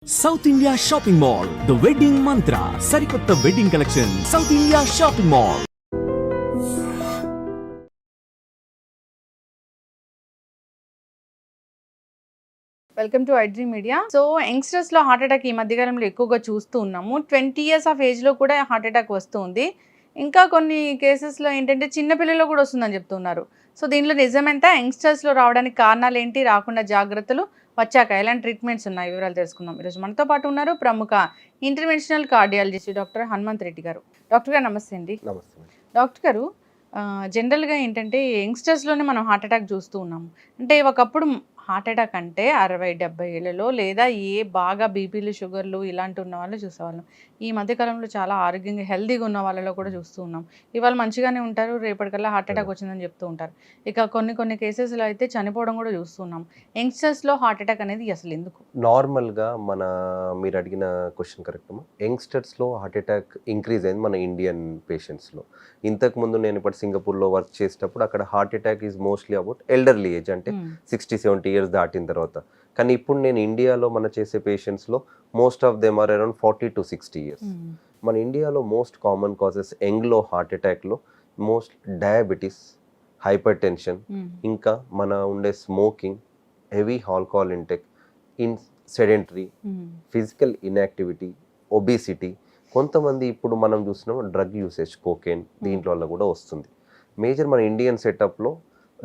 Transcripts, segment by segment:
South India shopping mall the wedding మంత్ర సరికొత్త wedding collection south India shopping mall. Welcome to iDream media. So youngsters లో heart attack ఈ మధ్యకాలంలో ఎక్కువగా చూస్తూ ఉన్నాము. 20 years ఆఫ్ ఏజ్ లో కూడా హార్ట్ అటాక్ వస్తుంది. ఇంకా కొన్ని కేసెస్లో ఏంటంటే చిన్నపిల్లల్లో కూడా వస్తుందని చెప్తున్నారు. సో దీనిలో నిజమెంత, యంగ్స్టర్స్లో రావడానికి కారణాలు ఏంటి, రాకుండా జాగ్రత్తలు, వచ్చాక ఎలాంటి ట్రీట్మెంట్స్ ఉన్నాయి, వివరాలు తెలుసుకుందాం. ఈరోజు మనతో పాటు ఉన్నారు ప్రముఖ interventional cardiologist doctor Hanumanth Reddy గారు. డాక్టర్ గారు నమస్తే అండి. నమస్తే. డాక్టర్ గారు, జనరల్గా ఏంటంటే యంగ్స్టర్స్లోనే మనం హార్ట్ అటాక్ చూస్తూ ఉన్నాము. అంటే ఒకప్పుడు హార్ట్ అటాక్ అంటే 60-70 ఏళ్లలో లేదా బాగా బీపీలు షుగర్లు ఇలాంటి ఉన్న వాళ్ళు చూసేవాళ్ళం. ఈ మధ్యకాలంలో చాలా ఆరోగ్యంగా హెల్తీగా ఉన్న వాళ్ళలో కూడా చూస్తూ ఉన్నాం. ఇవాళ మంచిగానే ఉంటారు, రేపటికల్లా హార్ట్ అటాక్ వచ్చిందని చెప్తూ ఉంటారు. ఇక కొన్ని కేసెస్లో అయితే చనిపోవడం కూడా చూస్తున్నాం. యంగ్స్టర్స్లో హార్ట్ అటాక్ అనేది అసలు ఎందుకు? నార్మల్గా మీరు అడిగిన క్వశ్చన్ కరెక్ట్ అమ్మా. యంగ్స్టర్స్లో హార్ట్ అటాక్ ఇంక్రీజ్ అయింది మన ఇండియన్ పేషెంట్స్లో. ఇంతకుముందు నేను ఇప్పుడు సింగపూర్లో వర్క్ చేసేటప్పుడు అక్కడ heart attack is mostly about elderly age, అంటే 60-70 years దాటిన తర్వాత. కానీ ఇప్పుడు నేను ఇండియాలో చేసే పేషెంట్స్లో most of them are around 40 to 60 years. మన ఇండియాలో మోస్ట్ కామన్ కాజెస్ యంగ్లో హార్ట్ అటాక్లో మోస్ట్ డయాబెటీస్, హైపర్ టెన్షన్, ఇంకా ఉండే smoking, heavy alcohol intake, sedentary, physical inactivity, obesity. కొంతమంది ఇప్పుడు మనం చూస్తున్నాం డ్రగ్ యూసేజ్, కోకేన్, దీంట్లో వల్ల కూడా వస్తుంది. మేజర్ మన ఇండియన్ సెటప్లో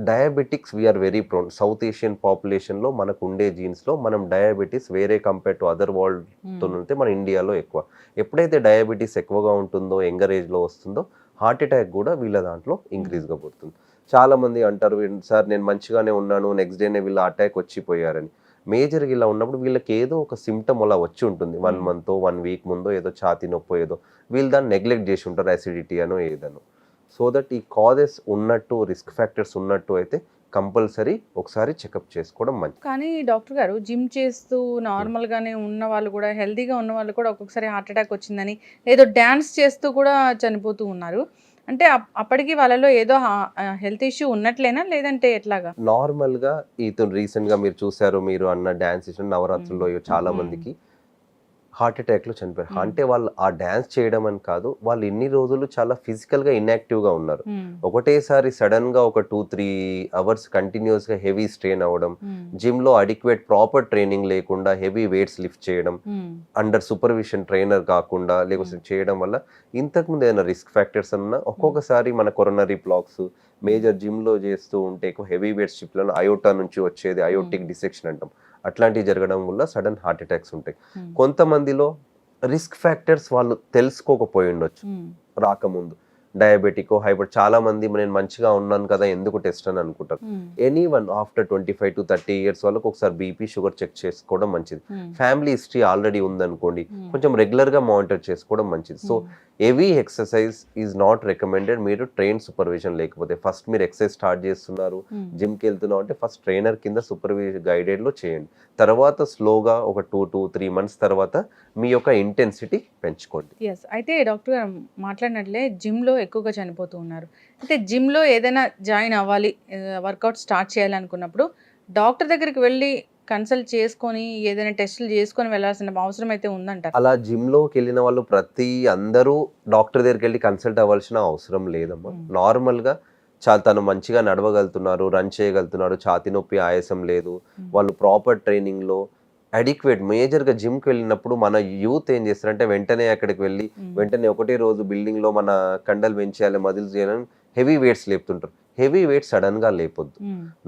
diabetics we are very prone. South Asian పాపులేషన్లో మనకు ఉండే జీన్స్లో మనం డయాబెటీస్ వేరే కంపేర్ టు అదర్ వరల్డ్తో ఉంటే మన ఇండియాలో ఎక్కువ. ఎప్పుడైతే డయాబెటీస్ ఎక్కువగా ఉంటుందో, యంగర్ ఏజ్లో వస్తుందో, హార్ట్ అటాక్ కూడా వీళ్ళ దాంట్లో ఇంక్రీజ్గా పడుతుంది. చాలామంది అంటారు, సార్ నేను మంచిగానే ఉన్నాను, నెక్స్ట్ డేనే వీళ్ళ అటాక్ వచ్చిపోయారని. మేజర్గా ఇలా ఉన్నప్పుడు వీళ్ళకి ఏదో ఒక సిమ్టమ్ అలా వచ్చి ఉంటుంది. 1 month 1 week ముందో ఏదో ఛాతీ నొప్పో ఏదో వీళ్ళు దాన్ని నెగ్లెక్ట్ చేసి ఉంటారు, అసిడిటీ అనో ఏదనో. సో దట్ ఈ కాజెస్ ఉన్నట్టు, రిస్క్ ఫ్యాక్టర్స్ ఉన్నట్టు అయితే కంపల్సరీ ఒకసారి చెకప్ చేసుకోవడం మంచిది. కానీ డాక్టర్ గారు, జిమ్ చేస్తూ నార్మల్గానే ఉన్న వాళ్ళు కూడా, హెల్తీగా ఉన్న వాళ్ళు కూడా ఒక్కొక్కసారి హార్ట్ అటాక్ వచ్చిందని, ఏదో డ్యాన్స్ చేస్తూ కూడా చనిపోతూ ఉన్నారు. అంటే అప్పటికి వాళ్ళలో ఏదో హెల్త్ ఇష్యూ ఉన్నట్లేనా, లేదంటే ఎట్లాగా? నార్మల్గా ఇతను రీసెంట్గా మీరు చూసారు, మీరు అన్న డ్యాన్స్ చేసిన నవరాత్రుల్లో చాలా మందికి హార్ట్ అటాక్లో చనిపోయారు. అంటే వాళ్ళు ఆ డ్యాన్స్ చేయడం అని కాదు, వాళ్ళు ఇన్ని రోజులు చాలా ఫిజికల్గా ఇన్యాక్టివ్గా ఉన్నారు. ఒకటేసారి సడన్గా ఒక 2-3 hours కంటిన్యూస్గా హెవీ స్ట్రెయిన్ అవ్వడం, జిమ్లో అడిక్వేట్ ప్రాపర్ ట్రైనింగ్ లేకుండా హెవీ వెయిట్స్ లిఫ్ట్ చేయడం, అండర్ సూపర్విజన్ ట్రైనర్ కాకుండా లేకపోతే చేయడం వల్ల ఇంతకుముందు ఏదైనా రిస్క్ ఫ్యాక్టర్స్ అన్నా ఒక్కొక్కసారి మన కొరోనరీ బ్లాక్స్, మేజర్ జిమ్లో చేస్తూ ఉంటే ఎక్కువ హెవీ వెయిట్స్ షిఫ్ట్లను అయోటా నుంచి వచ్చేది అయోటిక్ డిసెక్షన్ అంటాం, అట్లాంటివి జరగడం వల్ల సడన్ హార్ట్ అటాక్స్ ఉంటాయి. కొంతమందిలో రిస్క్ ఫ్యాక్టర్స్ వాళ్ళు తెలుసుకోకపోయి ఉండొచ్చు రాకముందు. డయాబెటిక్, హైపర్, చాలా మంది నేను మంచిగా ఉన్నాను కదా ఎందుకు టెస్ట్ అని అనుకుంటారు. ఎనీవన్ ఆఫ్టర్ 25 to 30 years వాళ్ళకి ఒకసారి బీపీ, షుగర్ చెక్ చేసుకోవడం మంచిది. ఫ్యామిలీ హిస్టరీ ఆల్రెడీ ఉందనుకోండి, కొంచెం రెగ్యులర్గా మానిటర్ చేసుకోవడం మంచిది. So heavy exercise is not recommended. మీరు ట్రైన్ సూపర్విజన్ లేకపోతే, ఫస్ట్ మీరు ఎక్సర్సైజ్ స్టార్ట్ చేస్తున్నారు, జిమ్కి వెళ్తున్నావు అంటే ఫస్ట్ ట్రైనర్ కింద సూపర్విజన్ గైడెడ్లో చేయండి. తర్వాత స్లోగా ఒక 2 to 3 months తర్వాత మీ యొక్క ఇంటెన్సిటీ పెంచుకోండి. అయితే డాక్టర్ గారు మాట్లాడినట్లే జిమ్లో ఎక్కువగా చనిపోతూ ఉన్నారు. అయితే జిమ్లో ఏదైనా జాయిన్ అవ్వాలి, వర్కౌట్ స్టార్ట్ చేయాలనుకున్నప్పుడు డాక్టర్ దగ్గరికి వెళ్ళి కన్సల్ట్ చేసుకొని ఏదైనా టెస్టులు చేసుకొని వెళ్ళాల్సిన అవసరం అయితే ఉందంటారు. అలా జిమ్లోకి వెళ్ళిన వాళ్ళు అందరూ డాక్టర్ దగ్గరికి వెళ్ళి కన్సల్ట్ అవ్వాల్సిన అవసరం లేదమ్మా. నార్మల్గా తను మంచిగా నడవగలుగుతున్నారు, రన్ చేయగలుగుతున్నారు, ఛాతీ నొప్పి, ఆయాసం లేదు, వాళ్ళు ప్రాపర్ ట్రైనింగ్లో అడిక్వేట్. మేజర్గా జిమ్కి వెళ్ళినప్పుడు మన యూత్ ఏం చేస్తారంటే వెంటనే అక్కడికి వెళ్ళి వెంటనే ఒకటే రోజు బిల్డింగ్లో మన కండలు పెంచేయాలి, మజిల్స్ చేయాలని హెవీ వెయిట్స్ లేపుతుంటారు. హెవీ వెయిట్స్ సడన్గా లేపొద్దు.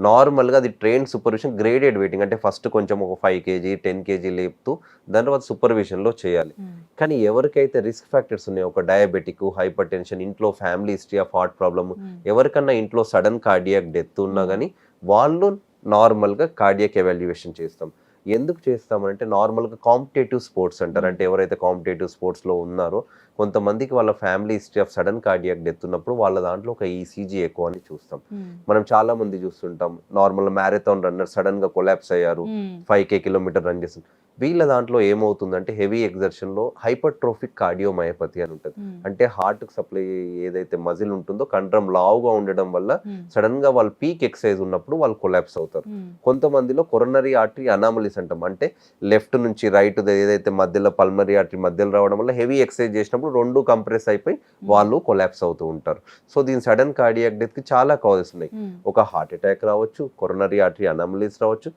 నార్మల్గా అది ట్రైన్ సూపర్విజన్, గ్రేడెడ్ వెయిటింగ్, అంటే ఫస్ట్ కొంచెం ఒక 5 kg 10 kg లేపుతూ దాని తర్వాత సూపర్విజన్లో చేయాలి. కానీ ఎవరికైతే రిస్క్ ఫ్యాక్టర్స్ ఉన్నాయో, ఒక డయాబెటిక్, హైపర్ టెన్షన్, ఇంట్లో family history of heart problem, ఎవరికన్నా ఇంట్లో సడన్ కార్డియాక్ డెత్ ఉన్నా కానీ వాళ్ళు నార్మల్గా కార్డియాక్ ఎవాల్యుయేషన్ చేస్తాం. ఎందుకు చేస్తామంటే నార్మల్గా కాంపిటేటివ్ స్పోర్ట్స్ అంటారు. అంటే ఎవరైతే కాంపిటేటివ్ స్పోర్ట్స్లో ఉన్నారో కొంతమందికి వాళ్ళ family history of sudden cardiac death ఉన్నప్పుడు వాళ్ళ దాంట్లో ఒక ఈసీజీ ఎక్కువ అని చూస్తాం. మనం చాలా మంది చూస్తుంటాం, నార్మల్ మ్యారథాన్ రన్నర్ సడన్ గా కొలాప్స్ అయ్యారు, 5 kilometers రన్ చేస్తారు. వీళ్ళ దాంట్లో ఏమవుతుందంటే హెవీ ఎగ్జర్షన్లో హైపర్ట్రోఫిక్ కార్డియోమయోపతి అని ఉంటుంది. అంటే హార్ట్కి సప్లై ఏదైతే మజిల్ ఉంటుందో కండరం లావుగా ఉండడం వల్ల సడన్గా వాళ్ళు పీక్ ఎక్సర్సైజ్ ఉన్నప్పుడు వాళ్ళు కొలాప్స్ అవుతారు. కొంతమందిలో కొరనరీ ఆర్టరీ అనామలీస్ అంటాం. అంటే లెఫ్ట్ నుంచి రైట్ ఏదైతే మధ్యలో పల్మరీ ఆర్టరీ మధ్యలో రావడం వల్ల హెవీ ఎక్సర్సైజ్ చేసినప్పుడు రెండు కంప్రెస్ అయిపోయి వాళ్ళు కొలాప్స్ అవుతూ ఉంటారు. సో దీని సడన్ కార్డియాక్ డెత్కి చాలా కాజెస్ ఉన్నాయి. ఒక హార్ట్ అటాక్ రావచ్చు, కొరనరీ ఆర్టరీ అనామలీస్ రావచ్చు,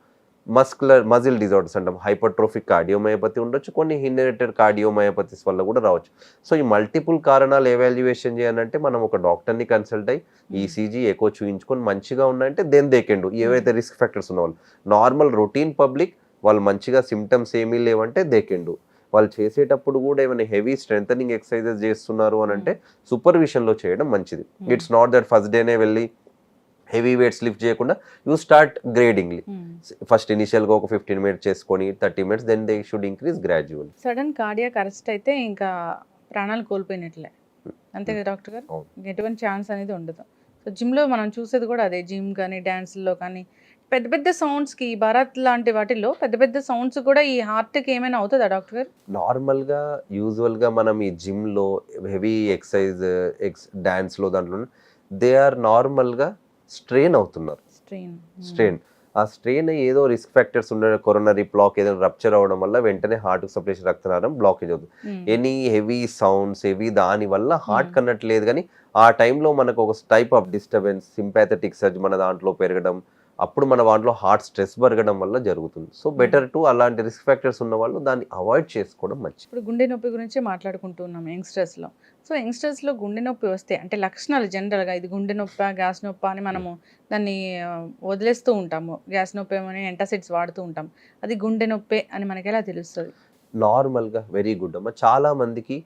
మజిల్ డిజార్డర్స్ అంటాం, హైపర్ట్రోఫిక్ కార్డియోమయోపతి ఉండొచ్చు, కొన్ని ఇన్హెరిటెడ్ కార్డియోమయోపతిస్ వల్ల కూడా రావచ్చు. సో ఈ మల్టిపుల్ కారణాలు ఎవాల్యుయేషన్ చేయాలంటే మనం ఒక డాక్టర్ని కన్సల్ట్ అయ్యి ఈసీజీ ఎకో చూయించుకొని మంచిగా ఉన్నాయంటే దెన్ దే కెన్ డూ. ఏవైతే రిస్క్ ఫ్యాక్టర్స్ ఉన్నవాళ్ళు నార్మల్ రొటీన్ పబ్లిక్ వాళ్ళు మంచిగా సిమ్టమ్స్ ఏమీ లేవంటే దే కెన్ డూ. వాళ్ళు చేసేటప్పుడు కూడా ఏమైనా హెవీ స్ట్రెంథనింగ్ ఎక్సర్సైజెస్ చేస్తున్నారు అని అంటే సూపర్విజన్లో చేయడం మంచిది. ఇట్స్ నాట్ దట్ ఫస్ట్ డేనే వెళ్ళి హెవీ వెయిట్స్ లిఫ్ట్ చేయకుండా యూ స్టార్ట్ గ్రేడింగ్లీ. ఫస్ట్ ఇనిషియల్గా ఒక 15 minutes చేసుకొని 30 minutes, then they should increase gradually. Sudden cardiac arrest అయితే ఇంకా ప్రాణాలు కోల్పోయినట్లే, అంతే కదా డాక్టర్ గారు? ఎటువంటి ఛాన్స్ అనేది ఉండదు. సో జిమ్లో మనం చూసేది కూడా అదే, జిమ్ కానీ డ్యాన్స్లో కానీ పెద్ద పెద్ద సౌండ్స్కి, భరత్ లాంటి వాటిల్లో పెద్ద పెద్ద సౌండ్స్ కూడా ఈ హార్ట్కి ఏమైనా అవుతుందా డాక్టర్ గారు? నార్మల్గా యూజువల్గా మనం ఈ జిమ్లో హెవీ ఎక్సర్సైజ్ డ్యాన్స్లో దాంట్లో దే ఆర్ నార్మల్గా స్ట్రెయిన్ అవుతున్నారు. స్ట్రెయిన్ ఆ స్ట్రెయిన్ ఏదో రిస్క్ ఫ్యాక్టర్స్ ఉండే కొరోనరీ బ్లాక్ ఏదైనా రప్చర్ అవడం వల్ల వెంటనే హార్ట్ సప్లై రక్తనాళం బ్లాకేజ్ అవుతుంది. ఎనీ హెవీ సౌండ్స్ దాని వల్ల హార్ట్ కన్నట్లేదు, కానీ ఆ టైంలో మనకు ఒక type of disturbance, sympathetic surge మన దాంట్లో పెరగడం, అప్పుడు మన దాంట్లో హార్ట్ స్ట్రెస్ పెరగడం వల్ల జరుగుతుంది. సో బెటర్ టు అలాంటి రిస్క్ ఫ్యాక్టర్స్ ఉన్న వాళ్ళు దాన్ని అవాయిడ్ చేసుకోవడం మంచిది. ఇప్పుడు గుండె నొప్పి గురించి మాట్లాడుకుంటున్నాం యంగ్స్టర్స్లో. సో యంగ్స్టర్స్లో గుండె నొప్పి వస్తే అంటే లక్షణాలు జనరల్గా ఇది గుండె నొప్పి, గ్యాస్ నొప్పి అని మనము దాన్ని వదిలేస్తూ ఉంటాము. గ్యాస్ నొప్పి ఏమని ఎంటాసిడ్స్ వాడుతూ ఉంటాం. అది గుండె నొప్పి అని మనకి ఎలా తెలుస్తుంది? నార్మల్గా వెరీ గుడ్ అమ్మ. చాలా మందికి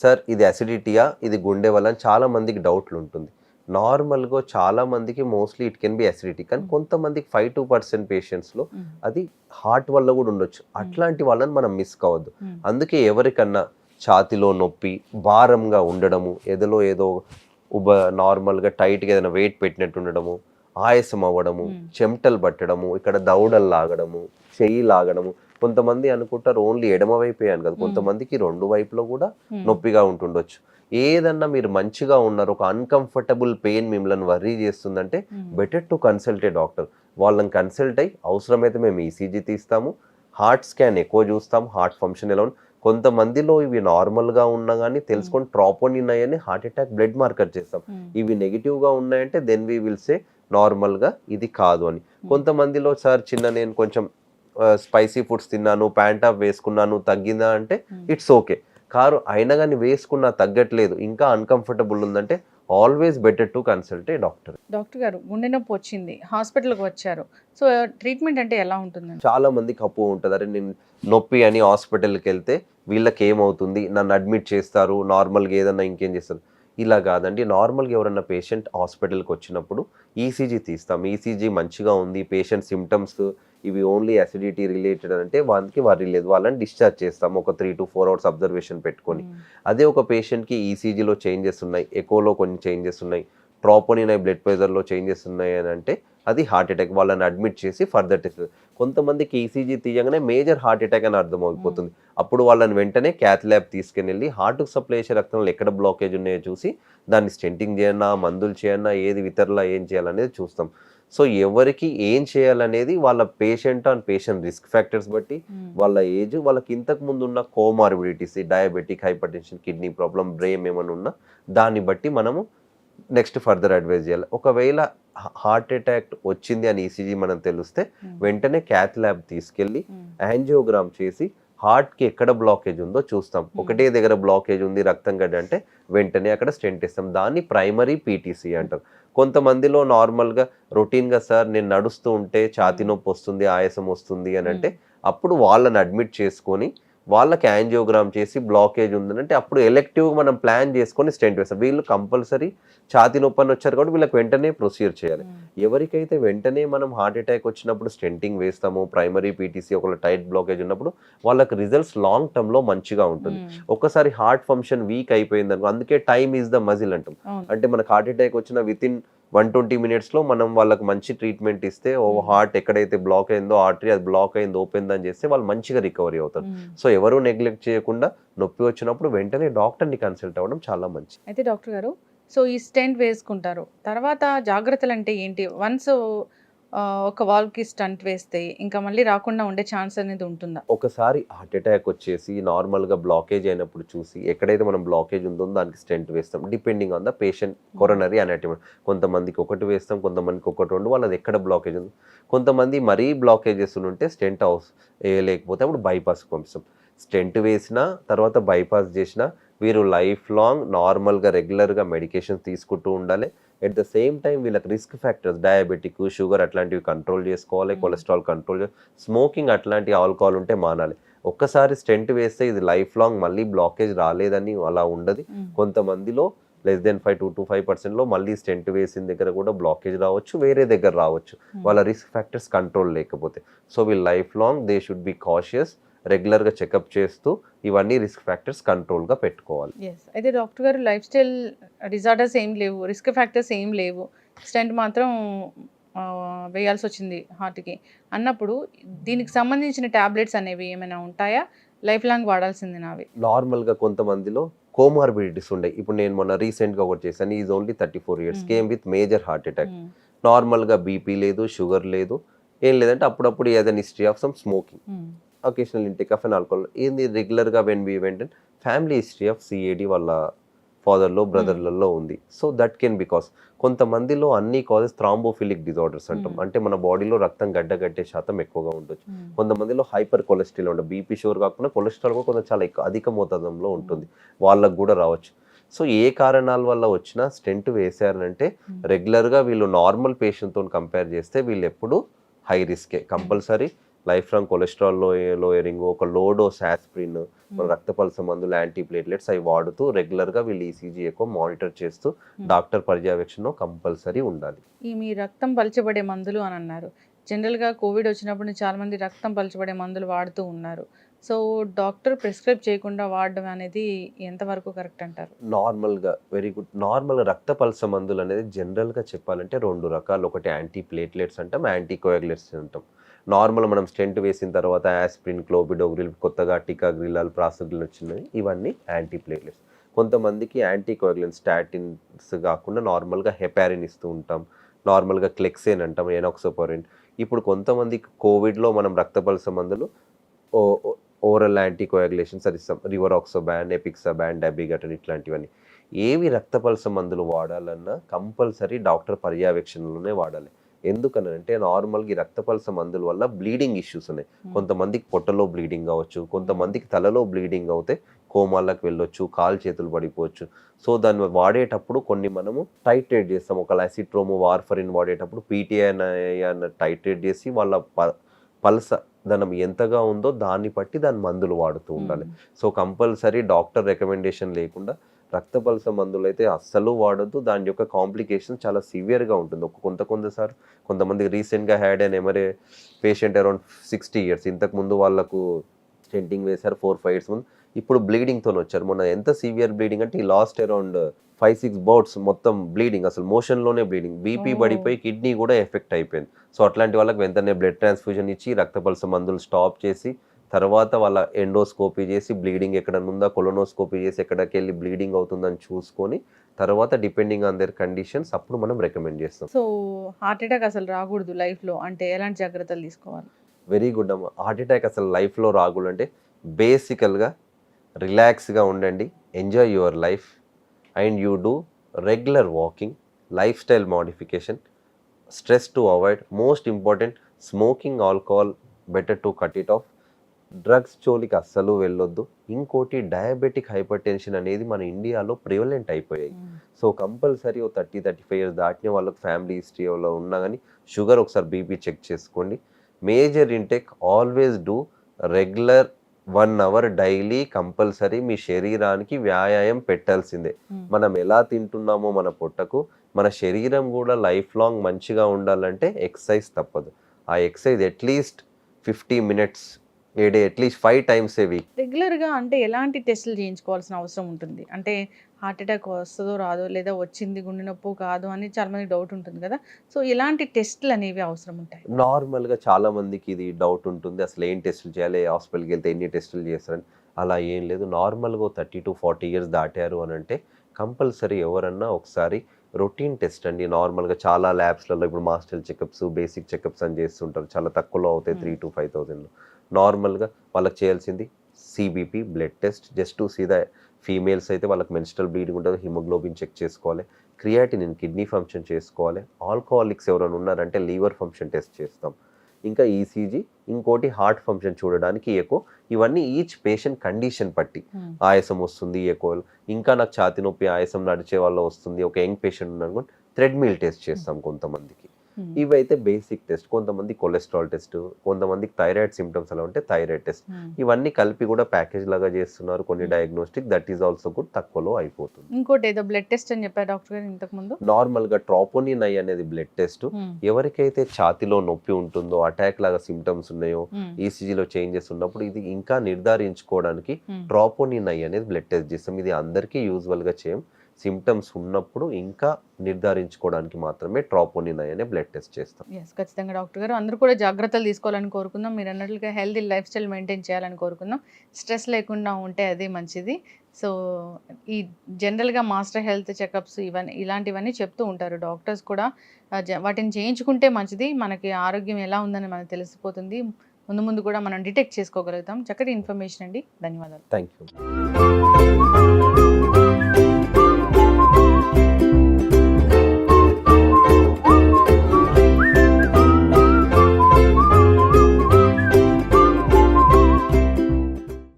సార్ ఇది అసిడిటీయా, ఇది గుండె వల్ల అని చాలా మందికి డౌట్లు ఉంటుంది. నార్మల్గా చాలా మందికి mostly it can be acidity, కానీ కొంతమందికి 5-2% పేషెంట్స్లో అది హార్ట్ వల్ల కూడా ఉండొచ్చు. అట్లాంటి వాళ్ళని మనం మిస్ కావద్దు. అందుకే ఎవరికన్నా ఛాతిలో నొప్పి, భారంగా ఉండడము, ఎదలో ఏదో నార్మల్గా టైట్గా ఏదైనా వెయిట్ పెట్టినట్టు ఉండడము, ఆయాసం అవ్వడము, చెమటలు పట్టడము, ఇక్కడ దవడలు లాగడము, చెయ్యి లాగడము. కొంతమంది అనుకుంటారు ఓన్లీ ఎడమ వైపే అని కదా, కొంతమందికి రెండు వైపులో కూడా నొప్పిగా ఉంటుండొచ్చు. ఏదన్నా మీరు మంచిగా ఉన్నారు, ఒక అన్కంఫర్టబుల్ పెయిన్ మిమ్మల్ని వర్రీ చేస్తుందంటే better to consult a doctor. వాళ్ళని కన్సల్ట్ అయ్యి అవసరమైతే మేము ఈసీజీ తీస్తాము, హార్ట్ స్కాన్ ఎక్కువ చూస్తాం, హార్ట్ ఫంక్షన్ ఎలా ఉంది. కొంతమందిలో ఇవి నార్మల్గా ఉన్నా కానీ తెలుసుకొని ట్రాపోనిన్ అయ్యని హార్ట్ అటాక్ బ్లడ్ మార్కర్ చేస్తాం. ఇవి నెగిటివ్గా ఉన్నాయంటే దెన్ వీ విల్ సే నార్మల్గా ఇది కాదు అని. కొంతమందిలో సార్ నేను కొంచెం స్పైసీ ఫుడ్స్ తిన్నాను, ప్యాంట్ ఆఫ్ వేసుకున్నాను, తగ్గిందా అంటే ఇట్స్ ఓకే. కారు అయినా కానీ వేసుకున్నా తగ్గట్లేదు, ఇంకా అన్కంఫర్టబుల్ ఉందంటే always better to consult a doctor. Doctor గారు గుండె నొప్పి వచ్చింది, హాస్పిటల్కి వచ్చారు, సో ట్రీట్మెంట్ అంటే ఎలా ఉంటుంది? చాలా మందికి అప్పు ఉంటుంది, అరే నేను నొప్పి అని హాస్పిటల్కి వెళ్తే వీళ్ళకి ఏమవుతుంది, నన్ను అడ్మిట్ చేస్తారు, నార్మల్గా ఏదన్నా ఇంకేం చేస్తారు. ఇలా కాదండి. నార్మల్గా ఎవరన్నా పేషెంట్ హాస్పిటల్కి వచ్చినప్పుడు ఈసీజీ తీస్తాం. ఈసీజీ మంచిగా ఉంది, పేషెంట్ సిమ్టమ్స్ ఇవి ఓన్లీ అసిడిటీ రిలేటెడ్ అంటే వాళ్ళకి వర్రీ లేదు, వాళ్ళని డిశ్చార్జ్ చేస్తాం ఒక 3 to 4 hours అబ్జర్వేషన్ పెట్టుకొని. అదే ఒక పేషెంట్కి ఈసీజీలో చేంజెస్ ఉన్నాయి, ఎకోలో కొన్ని చేంజెస్ ఉన్నాయి, ట్రాపోనిన్ బ్లడ్ ప్రెషర్లో చేంజెస్ ఉన్నాయి అని అంటే అది హార్ట్ అటాక్. వాళ్ళని అడ్మిట్ చేసి ఫర్దర్ టెస్ట్. కొంతమందికి ఈసీజీ తీయగానే మేజర్ హార్ట్ అటాక్ అని అర్థమైపోతుంది. అప్పుడు వాళ్ళని వెంటనే క్యాత్ ల్యాబ్ తీసుకెళ్ళి హార్ట్కు సప్లై చేసే రక్తంలో ఎక్కడ బ్లాకేజ్ ఉన్నాయో చూసి దాన్ని స్టెంటింగ్ చేయన్నా, మందులు చేయన్నా, ఏది ఇతరులా ఏం చేయాలనేది చూస్తాం. సో ఎవరికి ఏం చేయాలనేది వాళ్ళ patient and patient risk factors బట్టి, వాళ్ళ ఏజ్, వాళ్ళకి ఇంతకు ముందు ఉన్న comorbidities, diabetic, hyper tension, kidney problem, brain ఏమైనా ఉన్నా దాన్ని బట్టి మనము నెక్స్ట్ ఫర్దర్ అడ్వైజ్ చేయాలి. ఒకవేళ హార్ట్ అటాక్ వచ్చింది అని ఈసీజీ మనం తెలిస్తే వెంటనే క్యాత్ ల్యాబ్ తీసుకెళ్ళి యాంజియోగ్రామ్ చేసి హార్ట్కి ఎక్కడ బ్లాకేజ్ ఉందో చూస్తాం. ఒకటే దగ్గర బ్లాకేజ్ ఉంది, రక్తం గడ్డ అంటే వెంటనే అక్కడ స్టెంట్ ఇస్తాం. దాన్ని ప్రైమరీ పీటీసీ అంటారు. కొంతమందిలో నార్మల్గా రొటీన్గా సార్ నేను నడుస్తూ ఉంటే ఛాతీ నొప్పి వస్తుంది, ఆయాసం వస్తుంది అని అంటే అప్పుడు వాళ్ళని అడ్మిట్ చేసుకొని వాళ్ళకి యాంజియోగ్రామ్ చేసి బ్లాకేజ్ ఉందంటే అప్పుడు ఎలెక్టివ్ మనం ప్లాన్ చేసుకొని స్టెంట్ వేస్తాం. వీళ్ళు కంపల్సరీ ఛాతీ నొప్పి అని వచ్చారు కాబట్టి వీళ్ళకి వెంటనే ప్రొసీజర్ చేయాలి. ఎవరికైతే వెంటనే మనం హార్ట్ అటాక్ వచ్చినప్పుడు స్టెంటింగ్ వేస్తామో, ప్రైమరీ పీటీసీ ఒకవేళ టైట్ బ్లాకేజ్ ఉన్నప్పుడు వాళ్ళకి రిజల్ట్స్ లాంగ్ టర్మ్లో మంచిగా ఉంటుంది. ఒకసారి హార్ట్ ఫంక్షన్ వీక్ అయిపోయింది అనుకో, అందుకే టైమ్ ఈజ్ ద మజిల్ అంటాం. అంటే మనకు హార్ట్ అటాక్ వచ్చిన విత్ ఇన్ 120 మినిట్స్లో మనం వాళ్ళకి మంచి ట్రీట్మెంట్ ఇస్తే హార్ట్ ఎక్కడైతే బ్లాక్ అయిందో ఆర్టరీ అది బ్లాక్ అయింది ఓపెన్ అని చేస్తే వాళ్ళు మంచిగా రికవరీ అవుతారు. సో ఎవరు నెగ్లెక్ట్ చేయకుండా నొప్పి వచ్చినప్పుడు వెంటనే డాక్టర్ని కన్సల్ట్ అవ్వడం చాలా మంచిది. అయితే డాక్టర్ గారు, సో ఈ స్టెంట్ వేసుకుంటారు, తర్వాత జాగ్రత్తలు అంటే ఏంటి? వన్స్ ఒక వాల్వ్కి స్టంట్ వేస్తే ఇంకా మళ్ళీ రాకుండా ఉండే ఛాన్స్ అనేది ఉంటుందా? ఒకసారి హార్ట్ అటాక్ వచ్చేసి నార్మల్గా బ్లాకేజ్ అయినప్పుడు చూసి ఎక్కడైతే మనం బ్లాకేజ్ ఉందో దానికి స్టెంట్ వేస్తాం, depending on the patient coronary anatomy. కొంతమందికి ఒకటి వేస్తాం, కొంతమందికి ఒకటి రెండు, వాళ్ళది ఎక్కడ బ్లాకేజ్ ఉంది. కొంతమంది మరీ బ్లాకేజెస్ ఉంటే స్టెంట్ లేకపోతే అప్పుడు బైపాస్కి పంపిస్తాం. స్టెంట్ వేసిన తర్వాత బైపాస్ చేసిన వీరు లైఫ్ లాంగ్ నార్మల్గా రెగ్యులర్గా మెడికేషన్స్ తీసుకుంటూ ఉండాలి. ఎట్ ద సేమ్ టైం వీళ్ళకి రిస్క్ ఫ్యాక్టర్స్ డయాబెటిక్, షుగర్ అట్లాంటివి కంట్రోల్ చేసుకోవాలి, కొలెస్ట్రాల్ కంట్రోల్, స్మోకింగ్ అట్లాంటి ఆల్కహాల్ ఉంటే మానాలి. ఒక్కసారి స్టెంట్ వేస్తే ఇది లైఫ్ లాంగ్ మళ్ళీ బ్లాకేజ్ రాలేదని అలా ఉండదు. కొంతమందిలో లెస్ దెన్ 5 to 5%లో మళ్ళీ స్టెంట్ వేసిన దగ్గర కూడా బ్లాకేజ్ రావచ్చు, వేరే దగ్గర రావచ్చు, వాళ్ళ రిస్క్ ఫ్యాక్టర్స్ కంట్రోల్ లేకపోతే. సో వీళ్ళు life long they should be cautious, రెగ్యులర్గా చెకప్ చేస్తూ ఇవన్నీ రిస్క్ ఫ్యాక్టర్స్ కంట్రోల్గా పెట్టుకోవాలి. అయితే డాక్టర్ గారు, లైఫ్ స్టైల్ డిజార్డర్స్ ఏం లేవు, రిస్క్ ఫ్యాక్టర్స్ ఏం లేవు, స్టెంట్ మాత్రం వేయాల్సి వచ్చింది హార్ట్కి అన్నప్పుడు దీనికి సంబంధించిన టాబ్లెట్స్ అనేవి ఏమైనా ఉంటాయా? లైఫ్ లాంగ్ వాడాల్సింది నావి? నార్మల్గా కొంతమందిలో కోమార్బిడిటీస్ ఉన్నాయి. ఇప్పుడు నేను మొన్న రీసెంట్గా ఒకటి చేశాను. Is only 34 years, came with major heart attack. నార్మల్గా బీపీ లేదు, షుగర్ లేదు, ఏం లేదంటే అప్పుడప్పుడు ఏదైనా history of some smoking, occasional intake of an alcohol. ఏంది రెగ్యులర్గా when we went family history of CAD వాళ్ళ ఫాదర్లో బ్రదర్లలో ఉంది. సో దట్ కెన్ బికాస్ కొంతమందిలో అన్ని కాజెస్ థ్రాంబోఫిలిక్ డిజార్డర్స్ అంటాం, అంటే మన బాడీలో రక్తం గడ్డగట్టే శాతం ఎక్కువగా ఉండొచ్చు. కొంతమందిలో హైపర్ కొలెస్ట్రాల్ ఉంటుంది, బీపీ షుగర్ కాకుండా కొలెస్ట్రాల్ కూడా కొంచెం చాలా అధిక మోతాదంలో ఉంటుంది, వాళ్ళకు కూడా రావచ్చు. సో ఏ కారణాల వల్ల వచ్చినా స్టెంట్ వేసారంటే రెగ్యులర్గా వీళ్ళు నార్మల్ పేషెంట్తో కంపేర్ చేస్తే వీళ్ళు ఎప్పుడు హై రిస్కే. Compulsory life long cholesterol lowering, ఒక లో డోస్ ఆస్పిరిన్, రక్తపల్స మందులు, యాంటీప్లేట్లెట్స్ అవి వాడుతూ రెగ్యులర్గా వీళ్ళు ఈసీజీ ఎక్కువ మానిటర్ చేస్తూ డాక్టర్ పర్యవేక్షణ కంపల్సరీ ఉండాలి. ఈ మీ రక్తం పలచబడే మందులు అని అన్నారు. జనరల్గా కోవిడ్ వచ్చినప్పుడు చాలామంది రక్తం పలచబడే మందులు వాడుతూ ఉన్నారు. సో డాక్టర్ ప్రిస్క్రైబ్ చేయకుండా వాడడం అనేది ఎంతవరకు కరెక్ట్ అంటారు? నార్మల్గా వెరీ గుడ్. నార్మల్గా రక్తపల్స మందులు అనేది జనరల్గా చెప్పాలంటే 2 రకాలు. ఒకటి యాంటీప్లేట్లెట్స్ అంటాం, యాంటీకోయాగులెంట్స్ అంటాం. నార్మల్ మనం స్టెంట్ వేసిన తర్వాత ఆస్పిరిన్, క్లోబిడోగ్రిల్, కొత్తగా టికాగ్రిలాల్, ప్రాసగ్రిల్ వచ్చినాయి, ఇవన్నీ యాంటీప్లేట్లెట్స్. కొంతమందికి యాంటీకోయాగులెంట్స్, స్టాటిన్స్ కాకుండా నార్మల్గా హెపారిన్ ఇస్తూ ఉంటాం, నార్మల్గా క్లెక్సేన్ అంటాం, ఎనాక్సోపరిన్. ఇప్పుడు కొంతమందికి కోవిడ్లో మనం రక్తపల్స మందులు ఓరల్ యాంటీకోయాగులేషన్స్ అది ఇస్తాం, రివరాక్సోబాన్, ఎపిక్సాబాన్, డబిగటన్ ఇట్లాంటివన్నీ. ఏవి రక్తపల్స మందులు వాడాలన్నా కంపల్సరీ డాక్టర్ పర్యవేక్షణలోనే వాడాలి. ఎందుకనంటే నార్మల్గా ఈ రక్తపల్స మందుల వల్ల బ్లీడింగ్ ఇష్యూస్ ఉన్నాయి. కొంతమందికి పొట్టలో బ్లీడింగ్ అవ్వచ్చు, కొంతమందికి తలలో బ్లీడింగ్ అవుతే కోమాలకు వెళ్ళొచ్చు, కాలు చేతులు పడిపోవచ్చు. సో దాన్ని వాడేటప్పుడు కొన్ని మనము టైట్రేట్ చేస్తాం. ఒక లాసిట్రోము, వార్ఫరిన్ వాడేటప్పుడు పీటీఐ టైట్రేట్ చేసి వాళ్ళ పల్స ధనం ఎంతగా ఉందో దాన్ని బట్టి దాని మందులు వాడుతూ ఉండాలి. సో కంపల్సరీ డాక్టర్ రికమెండేషన్ లేకుండా రక్తపల్స మందులు అయితే అస్సలు వాడొద్దు. దాని యొక్క కాంప్లికేషన్ చాలా సివియర్గా ఉంటుంది. కొంతసారి కొంతమంది రీసెంట్గా హ్యాడ్ అండ్ ఎమరే పేషెంట్ అరౌండ్ 60 years, ఇంతకుముందు వాళ్ళకు స్టెంటింగ్ వేశారు 4-5 years ముందు, ఇప్పుడు బ్లీడింగ్తో వచ్చారు. మొన్న ఎంత సివియర్ బ్లీడింగ్ అంటే ఈ లాస్ట్ అరౌండ్ 5-6 బౌట్స్ మొత్తం బ్లీడింగ్, అసలు మోషన్లోనే బ్లీడింగ్, బీపీ పడిపోయి కిడ్నీ కూడా ఎఫెక్ట్ అయిపోయింది. సో అట్లాంటి వాళ్ళకి వెంటనే బ్లడ్ ట్రాన్స్ఫ్యూజన్ ఇచ్చి రక్తపల్స మందులు స్టాప్ చేసి తర్వాత వాళ్ళ ఎండోస్కోపీ చేసి బ్లీడింగ్ ఎక్కడ ఉందా, కొలోనోస్కోపీ చేసి ఎక్కడికి వెళ్ళి బ్లీడింగ్ అవుతుందని చూసుకొని తర్వాత డిపెండింగ్ ఆన్ దేర్ కండిషన్స్ అప్పుడు మనం రికమెండ్ చేస్తాం. సో హార్ట్ అటాక్ అసలు రాకూడదు లైఫ్లో అంటే ఎలాంటి జాగ్రత్తలు తీసుకోవాలి? వెరీ గుడ్ అమ్మ. హార్ట్ అటాక్ అసలు లైఫ్లో రాకూడదు అంటే బేసికల్గా రిలాక్స్గా ఉండండి, enjoy your life and you do regular walking, life style modification, stress to avoid, most important smoking, alcohol better to cut it of, drugs జోలికి అస్సలు వెళ్ళొద్దు. ఇంకోటి డయాబెటిక్ హైపర్ టెన్షన్ అనేది మన ఇండియాలో ప్రివలెంట్ అయిపోయాయి. సో కంపల్సరీ 30-35 years దాటిన వాళ్ళకి ఫ్యామిలీ హిస్టరీలో ఉన్నా కానీ షుగర్ ఒకసారి బీపీ చెక్ చేసుకోండి. Major intake always do regular 1 hour daily compulsory మీ శరీరానికి వ్యాయామం పెట్టాల్సిందే. మనం ఎలా తింటున్నామో మన పొట్టకు, మన శరీరం కూడా లైఫ్ లాంగ్ మంచిగా ఉండాలంటే ఎక్సర్సైజ్ తప్పదు. ఆ exercise at least 50 minutes A day, at least 5 times a week. రెగ్యులర్గా అంటే ఎలాంటి టెస్టులు చేయించుకోవాల్సిన అవసరం ఉంటుంది? అంటే హార్ట్ అటాక్ వస్తుందో రాదో, లేదా వచ్చింది గుండె నొప్పి కాదు అని చాలామంది డౌట్ ఉంటుంది కదా. సో ఇలాంటి టెస్టులు అనేవి అవసరం ఉంటాయి. నార్మల్‌గా చాలా మందికి ఇది డౌట్ ఉంటుంది. అసలు ఏం టెస్టులు చేయాలి? హాస్పిటల్‌కి వెళ్తే ఎన్ని టెస్టులు చేస్తారని. అలా ఏం లేదు. నార్మల్‌గా 30-40 ఇయర్స్ దాటారు అనంటే కంపల్సరీ ఎవరన్నా ఒకసారి రొటీన్ టెస్ట్ అండి. నార్మల్‌గా చాలా ల్యాబ్స్‌లలో ఇప్పుడు మాస్టర్ చెకప్స్, బేసిక్ చెకప్స్ అని చేస్తుంటారు. చాలా తక్కువలో అవుతాయి. 3,000-5,000లో. నార్మల్‌గా వాళ్ళకి చేయాల్సింది CBP blood test just to see the females అయితే వాళ్ళకి మెన్స్ట్రల్ బ్లీడింగ్ ఉంటది. హిమోగ్లోబిన్ చెక్ చేసుకోవాలి. క్రియాటినిన్ కిడ్నీ ఫంక్షన్ చేసుకోవాలి. ఆల్కహాలిక్స్ ఎవరైనా ఉన్నారంటే లివర్ ఫంక్షన్ టెస్ట్ చేస్తాం. ఇంకా ఈసీజీ, ఇంకోటి హార్ట్ ఫంక్షన్ చూడడానికి ఎకో. ఇవన్నీ ఈచ్ పేషెంట్ కండిషన్ బట్టి. ఆయాసం వస్తుంది ఎకో, ఇంకా నాకు ఛాతీ నొప్పి ఆయాసం నడిచే వాళ్ళు వస్తుంది. ఒక యంగ్ పేషెంట్ ఉన్నారనుకోండి థ్రెడ్మిల్ టెస్ట్ చేస్తాం కొంతమందికి. ఇవైతే బేసిక్ టెస్ట్. కొంతమంది కొలెస్ట్రాల్ టెస్ట్, కొంతమందికి థైరాయిడ్ సిమ్టమ్స్ అలా ఉంటే థైరాయిడ్ టెస్ట్. ఇవన్నీ కలిపి కూడా ప్యాకేజ్ లాగా చేస్తున్నారు. కొన్ని diagnostic that is also good, తక్కువలో అయిపోతుంది. ఇంకోటి ఏదో బ్లడ్ టెస్ట్ అని చెప్పారు డాక్టర్ గారు ఇంతకు ముందు. నార్మల్ గా ట్రోపోనిన్ ఐ అనేది బ్లడ్ టెస్ట్. ఎవరికైతే ఛాతీలో నొప్పి ఉంటుందో, అటాక్ లాగా సిమ్టమ్స్ ఉన్నాయో, ఈసీజీలో చేంజెస్ ఉన్నప్పుడు ఇది ఇంకా నిర్ధారించుకోవడానికి ట్రోపోనిన్ ఐ అనేది బ్లడ్ టెస్ట్ చేస్తాం. ఇది అందరికీ యూజువల్ గా చేయం. సిమ్టమ్స్ ఉన్నప్పుడు ఇంకా నిర్ధారించుకోవడానికి మాత్రమే ట్రోపోనిన్ ఐ అనే బ్లడ్ టెస్ట్ చేస్తాం. ఖచ్చితంగా డాక్టర్ గారు అందరూ కూడా జాగ్రత్తలు తీసుకోవాలని కోరుకుందాం. మీరు అన్నట్లుగా హెల్తీ లైఫ్ స్టైల్ మెయింటైన్ చేయాలని కోరుకుందాం. స్ట్రెస్ లేకుండా ఉంటే అదే మంచిది. సో ఈ జనరల్గా మాస్టర్ హెల్త్ చెకప్స్ ఇలాంటివన్నీ చెప్తూ ఉంటారు డాక్టర్స్ కూడా. వాటిని చేయించుకుంటే మంచిది. మనకి ఆరోగ్యం ఎలా ఉందని మనకు తెలిసిపోతుంది. ముందు ముందు కూడా మనం డిటెక్ట్ చేసుకోగలుగుతాం. చక్కటి ఇన్ఫర్మేషన్ అండి. ధన్యవాదాలు. Thank you.